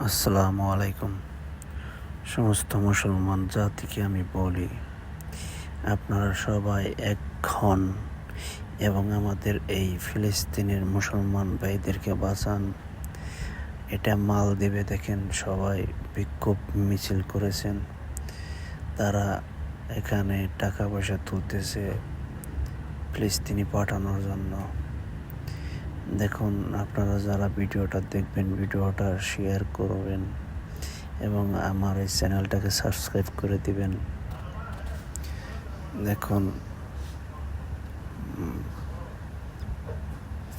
আসসালামু আলাইকুম। সমস্ত মুসলমান জাতিকে আমি বলি, আপনারা সবাই এক হন এবং আমাদের এই ফিলিস্তিনের মুসলমান ভাইদেরকে বাঁচান। এটা মালদ্বীপে দেখেন সবাই বিক্ষোভ মিছিল করেছেন। তারা এখানে টাকা পয়সা তুলতেছে ফিলিস্তিনি পাঠানোর জন্য। দেখুন, আপনারা যারা ভিডিওটা দেখবেন, ভিডিওটা শেয়ার করবেন এবং আমার এই চ্যানেলটাকে সাবস্ক্রাইব করে দিবেন। দেখুন,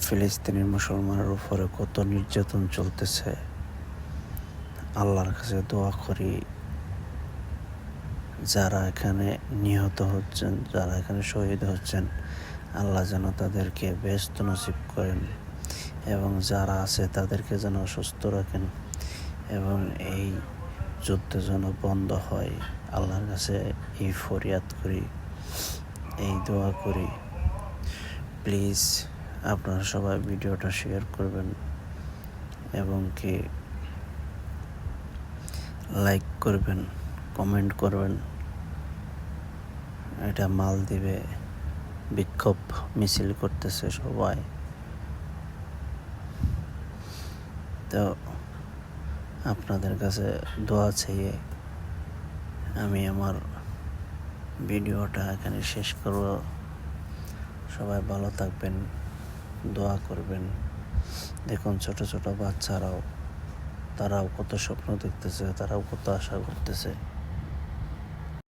ফিলিস্তিনি মুসলমানের উপরে কত নির্যাতন চলতেছে। আল্লাহর কাছে দোয়া করি, যারা এখানে নিহত হচ্ছেন, যারা এখানে শহীদ হচ্ছেন, আল্লাহ যেন তাদেরকে বেহেশত নসিব করেন এবং যারা আছে তাদেরকে যেন সুস্থ রাখেন এবং এই যুদ্ধ যেন বন্ধ হয়। আল্লাহর কাছে এই ফরিয়াদ করি, এই দোয়া করি। প্লিজ আপনারা সবাই ভিডিওটা শেয়ার করবেন এবং কি লাইক করবেন, কমেন্ট করবেন। এটা মালদ্বীপে বিক্ষোভ মিছিল করতেছে সবাই। তো আপনাদের কাছে দোয়া চেয়ে আমি আমার ভিডিওটা এখানে শেষ করব। সবাই ভালো থাকবেন, দোয়া করবেন। দেখুন, ছোট ছোট বাচ্চারাও, তারাও কত স্বপ্ন দেখতেছে, তারাও কত আশা করতেছে।